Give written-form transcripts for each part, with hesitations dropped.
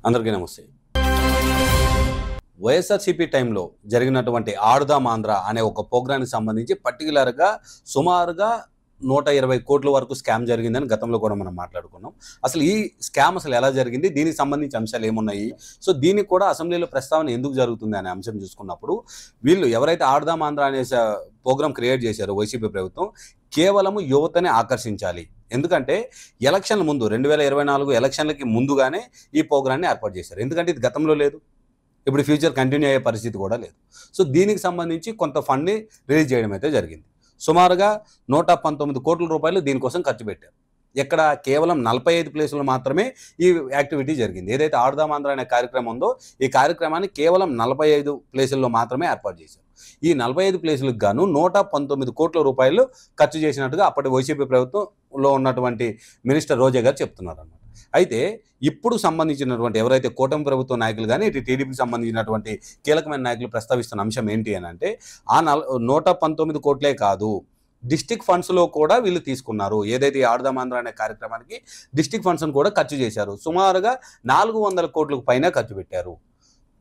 అందరికీ నమస్తే. వైఎస్ఆర్సీపీ టైంలో జరిగినటువంటి ఆడుదాం ఆంధ్ర అనే ఒక ప్రోగ్రామ్కి సంబంధించి పర్టికులర్గా సుమారుగా 120 కోట్ల వరకు స్కామ్ జరిగిందని గతంలో కూడా మనం మాట్లాడుకున్నాం. అసలు ఈ స్కామ్ అసలు ఎలా జరిగింది, దీనికి సంబంధించి అంశాలు ఏమున్నాయి, సో దీనికి కూడా అసెంబ్లీలో ప్రస్తావన ఎందుకు జరుగుతుంది అనే అంశం చూసుకున్నప్పుడు వీళ్ళు ఎవరైతే ఆడుదాం ఆంధ్ర అనే ప్రోగ్రామ్ క్రియేట్ చేశారో వైసీపీ ప్రభుత్వం కేవలం యువతని ఆకర్షించాలి. ఎందుకంటే ఎలక్షన్ల ముందు 2024 ఎలక్షన్లకి ముందుగానే ఈ ప్రోగ్రాన్ని ఏర్పాటు చేశారు. ఎందుకంటే ఇది గతంలో లేదు, ఇప్పుడు ఫ్యూచర్ కంటిన్యూ అయ్యే పరిస్థితి కూడా లేదు. సో దీనికి సంబంధించి కొంత ఫండ్ని రిలీజ్ చేయడం అయితే జరిగింది. సుమారుగా 119 కోట్ల రూపాయలు దీనికోసం ఖర్చు పెట్టారు. ఎక్కడ కేవలం 45 ప్లేసులు మాత్రమే ఈ యాక్టివిటీ జరిగింది. ఏదైతే ఆడుదాం ఆంధ్ర అనే కార్యక్రమం ఉందో ఈ కార్యక్రమాన్ని కేవలం 45 ప్లేసుల్లో మాత్రమే ఏర్పాటు చేశారు. ఈ 45 ప్లేసులకు గాను 119 కోట్ల రూపాయలు ఖర్చు చేసినట్టుగా అప్పటి వైసీపీ ప్రభుత్వంలో ఉన్నటువంటి మినిస్టర్ రోజా గారు చెప్తున్నారు అన్నమాట. అయితే ఇప్పుడు సంబంధించినటువంటి ఎవరైతే కూటమి ప్రభుత్వ నాయకులు కానీ ఇటు టీడీపీకి సంబంధించినటువంటి కీలకమైన నాయకులు ప్రస్తావిస్తున్న అంశం ఏంటి అని అంటే ఆ 119 కోట్లే కాదు, డిస్టిక్ ఫండ్స్లో కూడా వీళ్ళు తీసుకున్నారు. ఏదైతే ఆడుదాం ఆంధ్ర అనే కార్యక్రమానికి డిస్టిక్ ఫండ్స్ను కూడా ఖర్చు చేశారు. సుమారుగా 400 కోట్లకు పైన ఖర్చు పెట్టారు.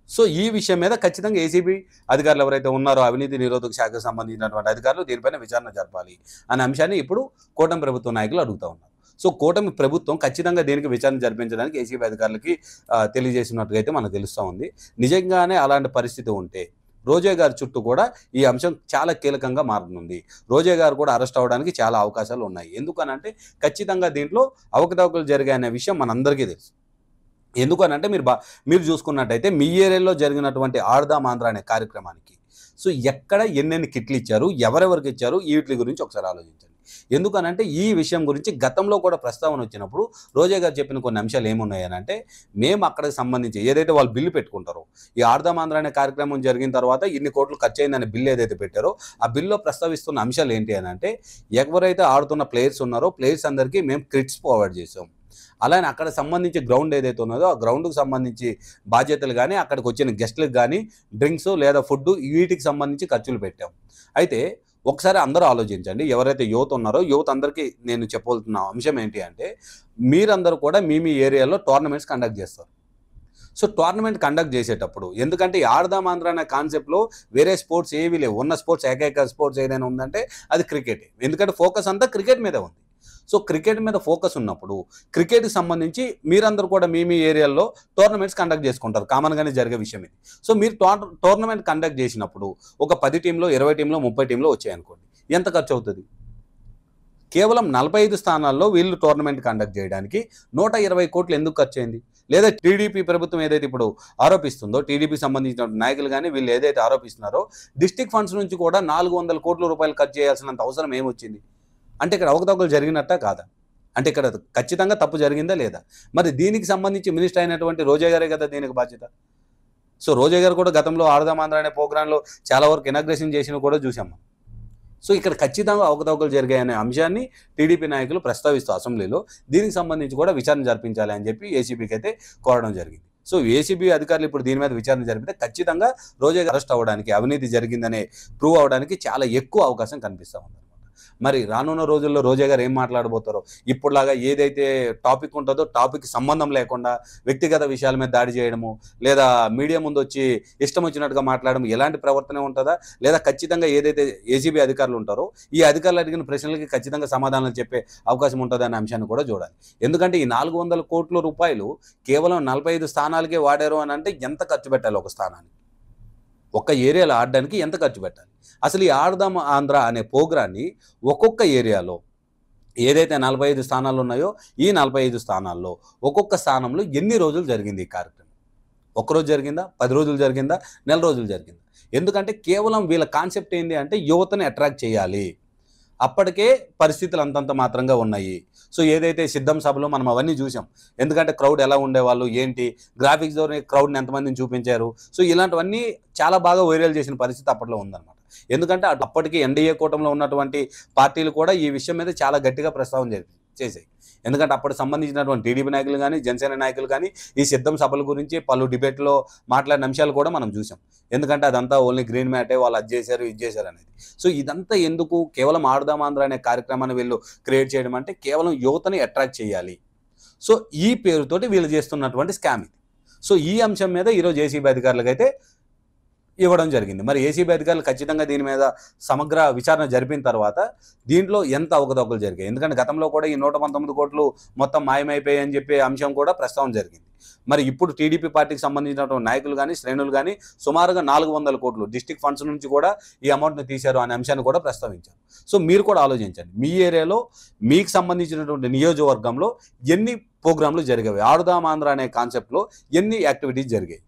సో ఈ విషయం మీద ఖచ్చితంగా ఏసీబీ అధికారులు ఎవరైతే ఉన్నారో అవినీతి నిరోధక శాఖకు సంబంధించినటువంటి అధికారులు దీనిపైన విచారణ జరపాలి అనే అంశాన్ని ఇప్పుడు కూటమి ప్రభుత్వ నాయకులు అడుగుతూ ఉన్నారు. సో కూటమి ప్రభుత్వం ఖచ్చితంగా దీనికి విచారణ జరిపించడానికి ఏసీబీ అధికారులకి తెలియజేసినట్టుగా అయితే మనకు తెలుస్తూ ఉంది. నిజంగానే అలాంటి పరిస్థితి ఉంటే రోజా గారి చుట్టూ కూడా ఈ అంశం చాలా కీలకంగా మారనుంది. రోజా గారు కూడా అరెస్ట్ అవ్వడానికి చాలా అవకాశాలు ఉన్నాయి. ఎందుకనంటే ఖచ్చితంగా దీంట్లో అవకతవకలు జరిగాయి అనే విషయం మనందరికీ తెలుసు. ఎందుకనంటే మీరు చూసుకున్నట్టయితే మీ ఏరియాలో జరిగినటువంటి ఆడుదాం ఆంధ్ర అనే కార్యక్రమానికి సో ఎక్కడ ఎన్నెన్ని కిట్లు ఇచ్చారు, ఎవరెవరికి ఇచ్చారు, వీటి గురించి ఒకసారి ఆలోచించండి. ఎందుకనంటే ఈ విషయం గురించి గతంలో కూడా ప్రస్తావన వచ్చినప్పుడు రోజా గారు చెప్పిన కొన్ని అంశాలు ఏమున్నాయని అంటే మేము అక్కడికి సంబంధించి ఏదైతే వాళ్ళు బిల్లు పెట్టుకుంటారో ఈ ఆడుదాం ఆంధ్ర అనే కార్యక్రమం జరిగిన తర్వాత ఇన్ని కోట్లు ఖర్చు అయిందనే బిల్లు ఏదైతే పెట్టారో ఆ బిల్లో ప్రస్తావిస్తున్న అంశాలు ఏంటి అని అంటే ఎవరైతే ఆడుతున్న ప్లేయర్స్ ఉన్నారో ప్లేయర్స్ అందరికీ మేము కిట్స్ ప్రొవైడ్ చేసాం. అలానే అక్కడ సంబంధించి గ్రౌండ్ ఏదైతే ఉన్నదో ఆ గ్రౌండ్కి సంబంధించి బాధ్యతలు కానీ అక్కడికి వచ్చిన గెస్టులకు కానీ డ్రింక్స్ లేదా ఫుడ్ వీటికి సంబంధించి ఖర్చులు పెట్టాం. అయితే ఒకసారి అందరూ ఆలోచించండి, ఎవరైతే యువత ఉన్నారో యువత అందరికీ నేను చెప్పబోతున్న అంశం ఏంటి అంటే మీరందరూ కూడా మీ ఏరియాలో టోర్నమెంట్స్ కండక్ట్ చేస్తారు. సో టోర్నమెంట్ కండక్ట్ చేసేటప్పుడు ఎందుకంటే ఆడుదాం ఆంధ్ర అనే కాన్సెప్ట్లో వేరే స్పోర్ట్స్ ఏవి లేవు. ఉన్న స్పోర్ట్స్ ఏకైక స్పోర్ట్స్ ఏదైనా ఉందంటే అది క్రికెటే. ఎందుకంటే ఫోకస్ అంతా క్రికెట్ మీద ఉంది. సో క్రికెట్ మీద ఫోకస్ ఉన్నప్పుడు క్రికెట్కి సంబంధించి మీరందరూ కూడా మీ ఏరియాలో టోర్నమెంట్స్ కండక్ట్ చేసుకుంటారు, కామన్గానే జరిగే విషయం ఇది. సో మీరు టోర్నమెంట్ కండక్ట్ చేసినప్పుడు ఒక 10 టీంలో 20 టీంలో 30 టీంలో వచ్చాయనుకోండి, ఎంత ఖర్చు అవుతుంది? కేవలం 45 స్థానాల్లో వీళ్ళు టోర్నమెంట్ కండక్ట్ చేయడానికి 120 కోట్లు ఎందుకు ఖర్చు అయింది? లేదా టీడీపీ ప్రభుత్వం ఏదైతే ఇప్పుడు ఆరోపిస్తుందో టీడీపీ సంబంధించిన నాయకులు కానీ వీళ్ళు ఏదైతే ఆరోపిస్తున్నారో డిస్టిక్ ఫండ్స్ నుంచి కూడా 400 కోట్ల రూపాయలు ఖర్చు చేయాల్సినంత అవసరం ఏమొచ్చింది? అంటే ఇక్కడ అవకతవకలు జరిగినట్టా కాదా? అంటే ఇక్కడ ఖచ్చితంగా తప్పు జరిగిందా లేదా? మరి దీనికి సంబంధించి మినిస్టర్ అయినటువంటి రోజా గారే కదా దీనికి బాధ్యత. సో రోజా గారు కూడా గతంలో ఆడుదాం ఆంధ్ర అనే ప్రోగ్రాంలో చాలా వరకు ఇనాగ్రేషన్ చేసిన కూడా చూసాం. సో ఇక్కడ ఖచ్చితంగా అవకతవకలు జరిగాయనే అంశాన్ని టీడీపీ నాయకులు ప్రస్తావిస్తూ అసెంబ్లీలో దీనికి సంబంధించి కూడా విచారణ జరిపించాలి అని చెప్పి ఏసీబీకి అయితే కోరడం జరిగింది. సో ఏసీబీ అధికారులు ఇప్పుడు దీని మీద విచారణ జరిపితే ఖచ్చితంగా రోజా అరెస్ట్ అవ్వడానికి అవినీతి జరిగిందనే ప్రూవ్ అవ్వడానికి చాలా ఎక్కువ అవకాశం కనిపిస్తూ ఉంది. మరి రానున్న రోజుల్లో రోజా గారు ఏం మాట్లాడబోతారో, ఇప్పుడులాగా ఏదైతే టాపిక్ ఉంటుందో టాపిక్ సంబంధం లేకుండా వ్యక్తిగత విషయాల మీద దాడి చేయడము లేదా మీడియా ముందు వచ్చి ఇష్టం వచ్చినట్టుగా మాట్లాడడం ఎలాంటి ప్రవర్తన ఉంటుందా, లేదా ఖచ్చితంగా ఏదైతే ఏసీబీ అధికారులు ఉంటారో ఈ అధికారులు అడిగిన ప్రశ్నలకి ఖచ్చితంగా సమాధానాలు చెప్పే అవకాశం ఉంటుంది అనే అంశాన్ని కూడా చూడాలి. ఎందుకంటే ఈ 400 కోట్ల రూపాయలు కేవలం 45 స్థానాలకే వాడారు అని అంటే ఎంత ఖర్చు పెట్టాలి? ఒక స్థానానికి ఒక్క ఏరియాలో ఆడడానికి ఎంత ఖర్చు పెట్టాలి? అసలు ఈ ఆడుదాం ఆంధ్ర అనే ప్రోగ్రాన్ని ఒక్కొక్క ఏరియాలో ఏదైతే 45 స్థానాలు ఉన్నాయో ఈ 45 స్థానాల్లో ఒక్కొక్క స్థానంలో ఎన్ని రోజులు జరిగింది ఈ కార్యక్రమం? ఒక్కరోజు జరిగిందా, 10 రోజులు జరిగిందా, నెల రోజులు జరిగిందా? ఎందుకంటే కేవలం వీళ్ళ కాన్సెప్ట్ ఏంటి అంటే యువతని అట్రాక్ట్ చేయాలి. అప్పటికే పరిస్థితులు అంతంత మాత్రంగా ఉన్నాయి. సో ఏదైతే సిద్ధం సభలో మనం అవన్నీ చూసాం. ఎందుకంటే క్రౌడ్ ఎలా ఉండేవాళ్ళు ఏంటి, గ్రాఫిక్స్ ద్వారా క్రౌడ్ని ఎంతమందిని చూపించారు. సో ఇలాంటివన్నీ చాలా బాగా వైరల్ చేసిన పరిస్థితి అప్పట్లో ఉందన్నమాట. ఎందుకంటే అప్పటికి ఎన్డీఏ కూటమిలో ఉన్నటువంటి పార్టీలు కూడా ఈ విషయం మీద చాలా గట్టిగా ప్రస్తావన చేశాయి. ఎందుకంటే అప్పటికి సంబంధించినటువంటి టీడీపీ నాయకులు కానీ జనసేన నాయకులు కానీ ఈ సిద్ధం సభల గురించి పలు డిబేట్లో మాట్లాడిన అంశాలు కూడా మనం చూసాం. ఎందుకంటే అదంతా ఓన్లీ గ్రీన్ మ్యాటే, వాళ్ళు అది చేశారు ఇది చేశారు అనేది. సో ఇదంతా ఎందుకు? కేవలం ఆడుదాం ఆంధ్ర అనే కార్యక్రమాన్ని వీళ్ళు క్రియేట్ చేయడం అంటే కేవలం యువతని అట్రాక్ట్ చేయాలి. సో ఈ పేరుతోటి వీళ్ళు చేస్తున్నటువంటి స్కామ్ ఇది. సో ఈ అంశం మీద ఈరోజు ఏసీబీ అధికారులకు అయితే ఇవ్వడం జరిగింది. మరి ఏసీబీ అధికారులు ఖచ్చితంగా దీని మీద సమగ్ర విచారణ జరిపిన తర్వాత దీంట్లో ఎంత అవకతవకలు జరిగాయి, ఎందుకంటే గతంలో కూడా ఈ 119 కోట్లు మొత్తం మాయమైపోయాయి అని చెప్పే అంశం కూడా ప్రస్తావన జరిగింది. మరి ఇప్పుడు టీడీపీ పార్టీకి సంబంధించినటువంటి నాయకులు కానీ శ్రేణులు కానీ సుమారుగా 400 కోట్లు డిస్ట్రిక్ట్ ఫండ్స్ నుంచి కూడా ఈ అమౌంట్ని తీశారు అనే అంశాన్ని కూడా ప్రస్తావించారు. సో మీరు కూడా ఆలోచించండి, మీ ఏరియాలో మీకు సంబంధించినటువంటి నియోజకవర్గంలో ఎన్ని ప్రోగ్రాంలు జరిగాయి, ఆడుదాం ఆంధ్ర అనే కాన్సెప్ట్లో ఎన్ని యాక్టివిటీస్ జరిగాయి.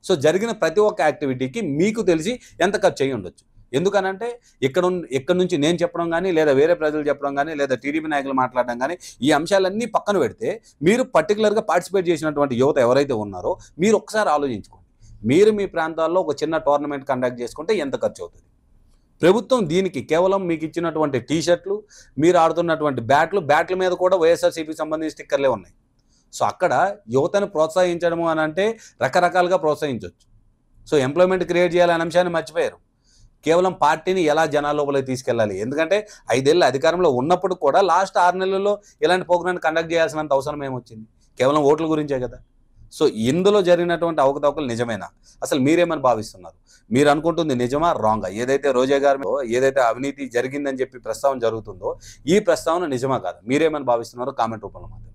సో జరిగిన ప్రతి ఒక్క యాక్టివిటీకి మీకు తెలిసి ఎంత ఖర్చు అయ్యి ఉండొచ్చు. ఎందుకనంటే ఇక్కడ నుంచి నేను చెప్పడం కానీ, లేదా వేరే ప్రజలు చెప్పడం కానీ, లేదా టీడీపీ నాయకులు మాట్లాడడం కానీ, ఈ అంశాలన్నీ పక్కన పెడితే మీరు పర్టికులర్గా పార్టిసిపేట్ చేసినటువంటి యువత ఎవరైతే ఉన్నారో మీరు ఒకసారి ఆలోచించుకోండి. మీరు మీ ప్రాంతాల్లో ఒక చిన్న టోర్నమెంట్ కండక్ట్ చేసుకుంటే ఎంత ఖర్చు అవుతుంది. ప్రభుత్వం దీనికి కేవలం మీకు ఇచ్చినటువంటి టీషర్ట్లు, మీరు ఆడుతున్నటువంటి బ్యాట్ల మీద కూడా వైఎస్ఆర్సీపీకి సంబంధించిన స్టిక్కర్లే ఉన్నాయి. సో అక్కడ యువతను ప్రోత్సహించడము అని అంటే రకరకాలుగా ప్రోత్సహించవచ్చు. సో ఎంప్లాయ్మెంట్ క్రియేట్ చేయాలనే అంశాన్ని మర్చిపోయారు. కేవలం పార్టీని ఎలా జనాల లోపలికి తీసుకెళ్ళాలి, ఎందుకంటే 5 ఏళ్ళు అధికారంలో ఉన్నప్పుడు కూడా లాస్ట్ 6 నెలల్లో ఇలాంటి ప్రోగ్రామ్ కండక్ట్ చేయాల్సినంత అవసరం ఏమొచ్చింది, కేవలం ఓట్ల గురించే కదా. సో ఇందులో జరిగినటువంటి అవకతవకలు నిజమేనా, అసలు మీరేమని భావిస్తున్నారు, మీరు అనుకుంటుంది నిజమా రాంగా, ఏదైతే రోజా గారి ఏదైతే అవినీతి జరిగిందని చెప్పి ప్రస్తావన జరుగుతుందో ఈ ప్రస్తావన నిజమా కాదా, మీరేమని భావిస్తున్నారో కామెంట్ రూపంలో మాత్రం